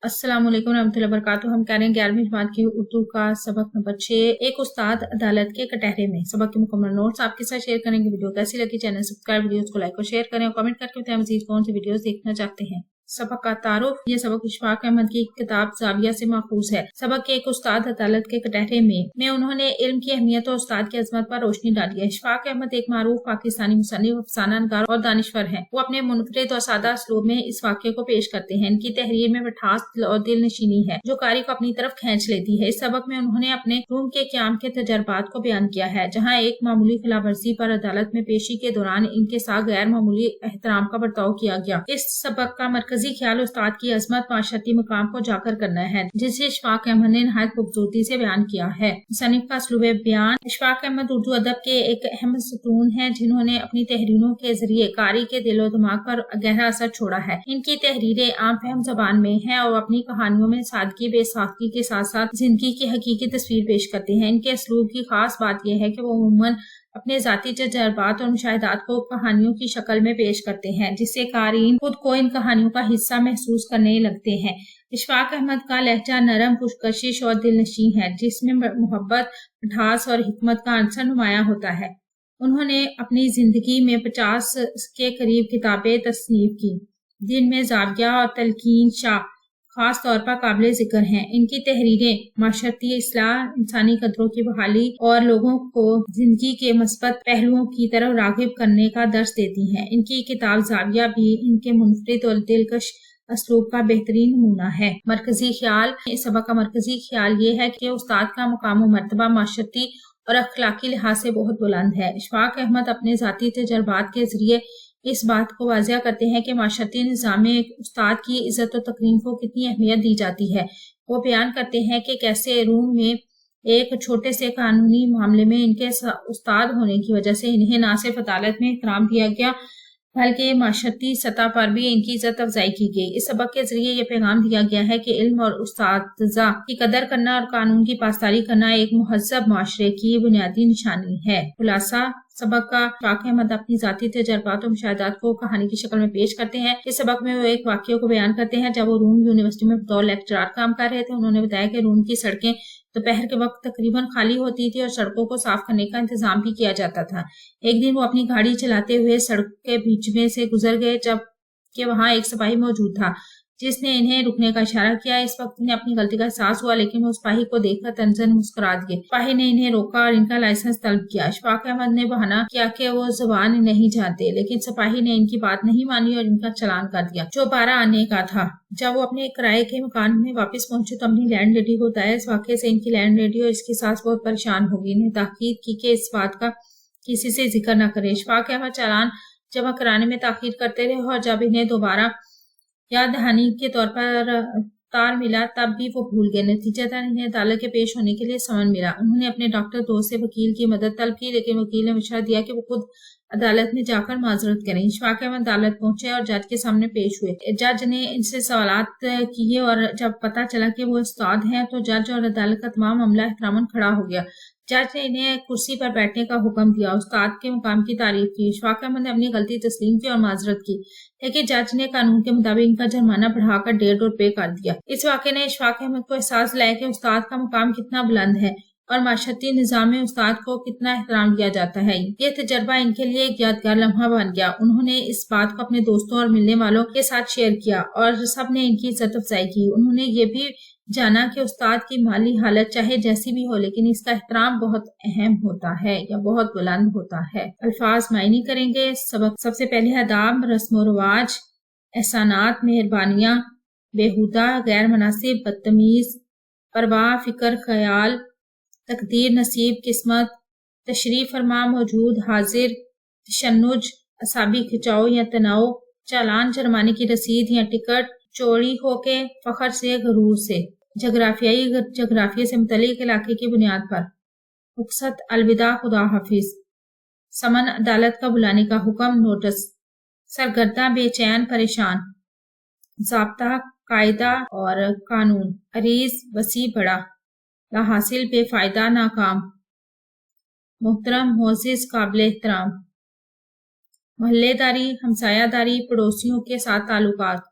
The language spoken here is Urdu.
السلام علیکم ورحمۃ اللہ وبرکاتہ۔ ہم کہہ رہے ہیں 11ویں جماعت کی اردو کا سبق نمبر 6، ایک استاد عدالت کے کٹہرے میں۔ سبق کے مکمل نوٹس آپ کے ساتھ شیئر کریں گے۔ ویڈیو کیسی لگی چینل سبسکرائب، ویڈیوز کو لائک اور شیئر کریں اور کمنٹ کر کے بتائیں مزید کون سی ویڈیوز دیکھنا چاہتے ہیں۔ سبق کا تعارف، یہ سبق اشفاق احمد کی کتاب زاویہ سے ماخوذ ہے۔ سبق کے ایک استاد عدالت کے کٹہرے میں انہوں نے علم کی اہمیت اور استاد کی عظمت پر روشنی ڈالی ہے۔ اشفاق احمد ایک معروف پاکستانی مصنف، افسانہ نگار اور دانشور ہیں۔ وہ اپنے منفرد اور سادہ اسلوب میں اس واقعے کو پیش کرتے ہیں۔ ان کی تحریر میں مٹھاس اور دل نشینی ہے جو قاری کو اپنی طرف کھینچ لیتی ہے۔ اس سبق میں انہوں نے اپنے روم کے قیام کے تجربات کو بیان کیا ہے، جہاں ایک معمولی خلاف ورزی پر عدالت میں پیشی کے دوران ان کے ساتھ غیر معمولی احترام کا برتاؤ کیا گیا۔ اس سبق کا مرکزی خیال استاد کی عظمت، معاشرتی مقام کو اجاگر کرنا ہے، جسے اشفاق احمد نے نہایت خوبصورتی سے بیان کیا ہے۔ مصنف کا اسلوب بیان۔ اشفاق احمد اردو ادب کے ایک اہم ستون ہیں جنہوں نے اپنی تحریروں کے ذریعے قاری کے دل و دماغ پر گہرا اثر چھوڑا ہے۔ ان کی تحریریں عام فہم زبان میں ہیں اور اپنی کہانیوں میں سادگی، بے ساختگی کے ساتھ ساتھ زندگی کی حقیقی تصویر پیش کرتے ہیں۔ ان کے اسلوب کی خاص بات یہ ہے کہ وہ عموماً اپنے ذاتی تجربات اور مشاہدات کو کہانیوں کی شکل میں پیش کرتے ہیں، جس سے قارئین خود کو ان کہانیوں کا حصہ محسوس کرنے لگتے ہیں۔ اشفاق احمد کا لہجہ نرم، پرکشش اور دل نشین ہے، جس میں محبت، مٹھاس اور حکمت کا عنصر نمایاں ہوتا ہے۔ انہوں نے اپنی زندگی میں 50 کے قریب کتابیں تصنیف کی، جن میں زاویہ اور تلقین شاہ خاص طور پر قابل ذکر ہیں۔ ان کی تحریریں معاشرتی اصلاح، انسانی قدروں کی بحالی اور لوگوں کو زندگی کے مثبت پہلوؤں کی طرف راغب کرنے کا درس دیتی ہیں۔ ان کی کتاب زاویہ بھی ان کے منفرد اور دلکش اسلوب کا بہترین نمونہ ہے۔ مرکزی خیال۔ اس سبق کا مرکزی خیال یہ ہے کہ استاد کا مقام و مرتبہ معاشرتی اور اخلاقی لحاظ سے بہت بلند ہے۔ اشفاق احمد اپنے ذاتی تجربات کے ذریعے اس بات کو واضح کرتے ہیں کہ معاشرتی نظام میں ایک استاد کی عزت و تکریم کو کتنی اہمیت دی جاتی ہے۔ وہ بیان کرتے ہیں کہ کیسے روم میں ایک چھوٹے سے قانونی معاملے میں ان کے استاد ہونے کی وجہ سے انہیں نہ صرف عدالت میں احترام دیا گیا بلکہ معاشرتی سطح پر بھی ان کی عزت افزائی کی گئی۔ اس سبق کے ذریعے یہ پیغام دیا گیا ہے کہ علم اور اساتذہ کی قدر کرنا اور قانون کی پاسداری کرنا ایک مہذب معاشرے کی بنیادی نشانی ہے۔ خلاصہ سبق کا، اشفاق احمد اپنی ذاتی تجربات و مشاہدات کو کہانی کی شکل میں پیش کرتے ہیں۔ اس سبق میں وہ ایک واقعے کو بیان کرتے ہیں جب وہ روم یونیورسٹی میں بطور لیکچرار کام کر رہے تھے۔ انہوں نے بتایا کہ روم کی سڑکیں دوپہر کے وقت تقریباً خالی ہوتی تھی اور سڑکوں کو صاف کرنے کا انتظام بھی کیا جاتا تھا۔ ایک دن وہ اپنی گاڑی چلاتے ہوئے سڑک کے بیچ میں سے گزر گئے جب کہ وہاں ایک سپاہی موجود تھا جس نے انہیں رکنے کا اشارہ کیا۔ اس وقت انہیں اپنی غلطی کا احساس ہوا، لیکن وہ سپاہی کو دیکھ کر تنزن مسکرا دیے۔ سپاہی نے انہیں روکا اور ان کا لائسنس طلب کیا۔ اشفاق احمد نے بہانہ کیا کہ وہ زبان نہیں جانتے، لیکن سپاہی نے ان کی بات نہیں مانی اور ان کا چلان کر دیا جو 12 آنے کا تھا۔ جب وہ اپنے کرائے کے مکان میں واپس پہنچے تو اپنی لینڈ لیڈی کو بتایا۔ اس واقعے سے ان کی لینڈ لیڈی اور اس کی ساس بہت پریشان ہوگی۔ انہیں تاکید کی کہ اس بات کا کسی سے ذکر نہ کرے۔ اشفاق احمد چالان جمع کرانے میں تاخیر کرتے رہے اور جب انہیں دوبارہ یاد دہانی کے طور پر تار ملا تب بھی وہ بھول گئے۔ نتیجتاً انہیں عدالت کے پیش ہونے کے لیے سمن ملا۔ انہوں نے اپنے ڈاکٹر دوست سے وکیل کی مدد طلب کی، لیکن وکیل نے مشورہ دیا کہ وہ خود عدالت میں جا کر معذرت کریں۔ اشفاق احمد عدالت پہنچے اور جج کے سامنے پیش ہوئے۔ جج نے ان سے سوالات کیے اور جب پتہ چلا کہ وہ استاد ہیں تو جج اور عدالت کا تمام عملہ احتراماً کھڑا ہو گیا۔ جج نے انہیں کرسی پر بیٹھنے کا حکم دیا، استاد کے مقام کی تعریف کی۔ اشفاق احمد نے اپنی غلطی تسلیم کی اور معذرت کی، لیکن جج نے قانون کے مطابق ان کا جرمانہ بڑھا کر 1.5 روپے کر دیا۔ اس واقعے نے اشفاق احمد کو احساس دلایا کہ استاد کا مقام کتنا بلند ہے اور معاشرتی نظام میں استاد کو کتنا احترام دیا جاتا ہے۔ یہ تجربہ ان کے لیے ایک یادگار لمحہ بن گیا۔ انہوں نے اس بات کو اپنے دوستوں اور ملنے والوں کے ساتھ شیئر کیا اور سب نے ان کی عزت افزائی کی۔ انہوں نے یہ بھی جانا کہ استاد کی مالی حالت چاہے جیسی بھی ہو، لیکن اس کا احترام بہت اہم ہوتا ہے یا بہت بلند ہوتا ہے۔ الفاظ معنی کریں گے۔ سبق سب سے پہلے آداب، رسم و رواج، احسانات، مہربانیاں، بےہودہ، غیر مناسب، بدتمیز، پرواہ، فکر، خیال، تقدیر، نصیب، قسمت، تشریف فرما، موجود، حاضر، تشنج، اعصابی کھچاؤ یا تناؤ، چالان، جرمانے کی رسید یا ٹکٹ، چوری ہو کے، فخر سے، غرور سے، جغرافیے سے متعلق علاقے کی بنیاد پر، رخصت، الوداع، خدا حافظ، سمن، عدالت کا بلانے کا حکم، نوٹس، سرگرداں، بے چین، پریشان، ضابطہ، قاعدہ اور قانون، عریض، وسیع، بڑا، لا حاصل، بے فائدہ، ناکام، محترم، معزز، قابل احترام، محلے داری، ہمسایہ داری، پڑوسیوں کے ساتھ تعلقات،